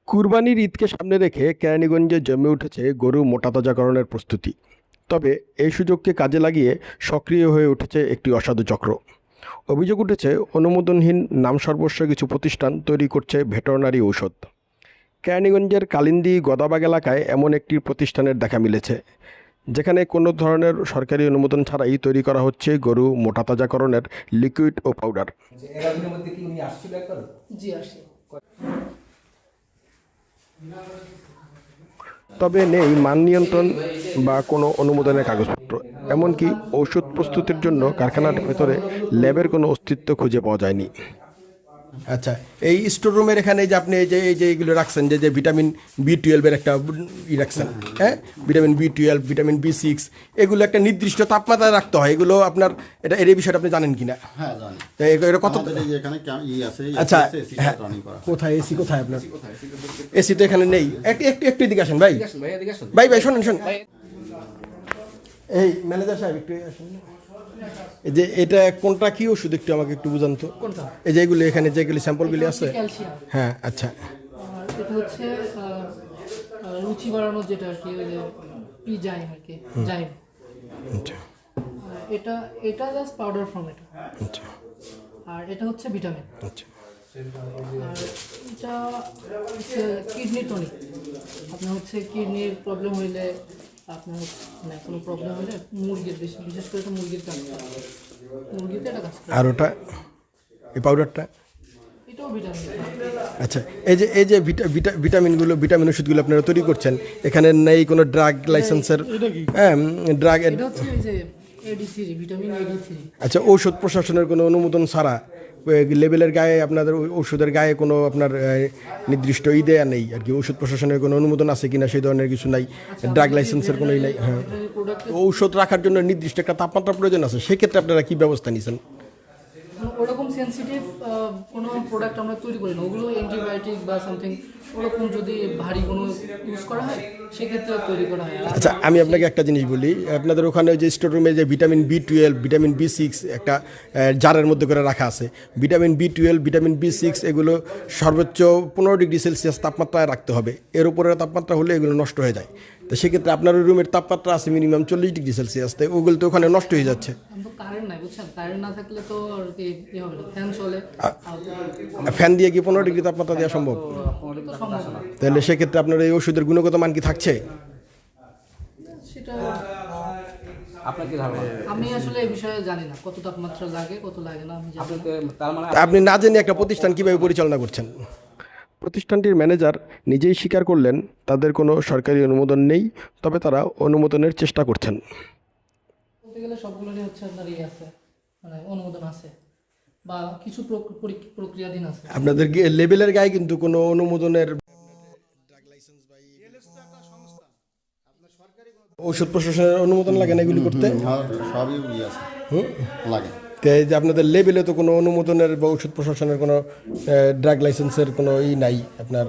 কুরবানির ঈদকে সামনে রেখে কেরানীগঞ্জে জমে উঠেছে গরু মোটা তাজাকরণের প্রস্তুতি। তবে এই সুযোগকে কাজে লাগিয়ে সক্রিয় হয়ে উঠেছে একটি অসাধু চক্র। অভিযোগ উঠেছে অনুমোদনহীন নামসর্বস্ব কিছু প্রতিষ্ঠান তৈরি করছে ভেটেরিনারি ঔষধ। কেরানীগঞ্জের কালিন্দী গদাবাগ এলাকায় এমন একটি প্রতিষ্ঠানের দেখা মিলেছে, যেখানে কোনো ধরনের সরকারি অনুমোদন ছাড়াই তৈরি করা হচ্ছে গরু মোটা তাজাকরণের লিকুইড ও পাউডার। তবে নেই মান নিয়ন্ত্রণ বা কোনো অনুমোদনের কাগজপত্র, এমনকি ঔষধ প্রস্তুতির জন্য কারখানার ভেতরে ল্যাবের কোনো অস্তিত্ব খুঁজে পাওয়া যায়নি। আচ্ছা, এই স্টোর রুমের এখানে যে আপনি এই যে এইগুলো রাখছেন, যে ভিটামিন বি 12 একটা রাখছেন, হ্যাঁ, ভিটামিন বি 12, ভিটামিন বি 6, এগুলো একটা নির্দিষ্ট তাপমাত্রায় রাখতে হয়। এগুলো আপনার এর বিষয়টা আপনি জানেন কিনা? হ্যাঁ, জানি। এটা কত? আচ্ছা, হ্যাঁ, কোথায় এসি? কোথায় আপনার এসি? তো এখানে নেই। একটু এদিকে আসেন ভাই, ভাই শোনেন। এই ম্যানেজার সাহেব একটু আসেন। এই যে এটা কোনটা কি ওষুধ একটু আমাকে একটু বুঝান তো। এই যে এগুলো এখানে যেগুলি স্যাম্পলগুলি আছে। হ্যাঁ, আচ্ছা। এটা হচ্ছে রুচি বাড়ানোর যেটা আর কি, ওই যে পিজাইম আর কি, জাইম। আচ্ছা, এটা জাস্ট পাউডার ফর্ম এটা। আচ্ছা। আর এটা হচ্ছে ভিটামিন। আচ্ছা। আর এটা হচ্ছে কিডনি টনিক। আপনার হচ্ছে কিডনির প্রবলেম হইলে, আপনার মানে কোনো প্রবলেম হলে মুরগির, বিশেষ করে তো মুরগির কাজ করে, মুরগিতে এটা কাজ করে। আর ওটা এই পাউডারটা? এটাও ভিটামিন। আচ্ছা, এই যে ভিটামিন ওষুধগুলো আপনারা তৈরি করছেন, এখানে নেই কোনো ড্রাগ লাইসেন্সের? হ্যাঁ, ড্রাগ। এটা হচ্ছে এই যে AD3, ভিটামিন AD3। আচ্ছা, ঔষধ প্রশাসনের কোনো অনুমোদন ছাড়া লেবেলের গায়ে আপনাদের ওষুধের গায়ে কোনো আপনার নির্দিষ্ট দেয়া নেই আর কি? ওষুধ প্রশাসনের কোনো অনুমোদন আছে কিনা সেই ধরনের কিছু নাই, ড্রাগ লাইসেন্সের কোনো নাই। হ্যাঁ, ঔষধ রাখার জন্য নির্দিষ্ট একটা তাপমাত্রা প্রয়োজন আছে, সেক্ষেত্রে আপনারা কী ব্যবস্থা নিয়েছেন? ওরকম সেন্সিটিভ কোনো প্রোডাক্ট আমরা তৈরি করি না। ওগুলো অ্যান্টিবায়োটিক বা সামথিং ওরকম যদি ভারী কোনো ইউজ করা হয় সেক্ষেত্রে তৈরি করা হয়। আচ্ছা, আমি আপনাকে একটা জিনিস বলি। আপনাদের ওখানে যে স্টোর রুমে যে ভিটামিন বি 12, ভিটামিন বি 6 একটা জারের মধ্যে করে রাখা আছে, ভিটামিন বি 12, ভিটামিন বি 6 এগুলো সর্বোচ্চ 15 ডিগ্রি সেলসিয়াস তাপমাত্রায় রাখতে হবে। এর উপরে তাপমাত্রা হলে এগুলো নষ্ট হয়ে যায়। তো সেক্ষেত্রে আপনার ওই রুমের তাপমাত্রা আছে মিনিমাম 40 ডিগ্রি সেলসিয়াস, তাই ওগুলো তো ওখানে নষ্ট হয়ে যাচ্ছে। কারেন্ট নাই, বুঝছেন? কারেন্ট না থাকলে তো আর কি হবে না, ফ্যান চলে। ফ্যান দিয়ে কি 15 ডিগ্রি তাপমাত্রা দেওয়া সম্ভব? তাহলে সেক্ষেত্রে আপনার এই ওষুধের গুণগত মান কি থাকছে? সেটা আমি আসলে এই বিষয়ে জানি না, কত তাপমাত্রা লাগে কত লাগে না আমি জানি না। আপনি না জেনে একটা প্রতিষ্ঠান কিভাবে পরিচালনা করছেন? প্রতিষ্ঠানটির ম্যানেজার নিজেই স্বীকার করলেন তাদের কোনো সরকারি অনুমোদন নেই, তবে তারা অনুমোদনের চেষ্টা করছেন। বলতে গেলে সবগুলোরই হচ্ছে আপনার আছে, মানে অনুমোদন আছে বা কিছু প্রক্রিয়াধীন আছে। আপনাদের লেবেলের গায়ে কিন্তু কোনো অনুমোদনের ঔষধ প্রশাসনের অনুমোদন লাগে না এগুলি করতে? সবই আছে, লাগে। যে আপনাদের লেবেলে তো কোনো অনুমোদনের বা ঔষধ প্রশাসনের কোনো ড্রাগ লাইসেন্সের কোনো নাই আপনার?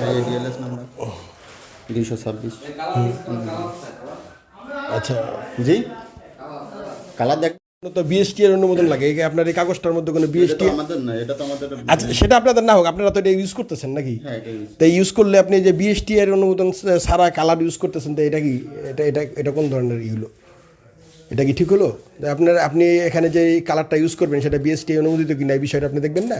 ADLS number 226। আচ্ছা, জি, কালার দেখ তো বিএসটি এর অনুমোদন লাগে। আপনার এই কাগজটার মধ্যে কোনো বিএসটি? আমাদের না, এটা তো আমাদের। আচ্ছা, সেটা আপনাদের না হোক, আপনারা তো এটা ইউজ করতেছেন নাকি? হ্যাঁ, তাই ইউজ করলে আপনি যে বিএসটি এর অনুমোদন সারা কালার ইউজ করতেছেন, তো এটা কি এটা কোন ধরনের হলো? এটা কি ঠিক হলো? আপনি এখানে যে কালারটা ইউজ করবেন সেটা বিএসটি অনুমোদিত কিনা এই বিষয়টা আপনি দেখবেন না?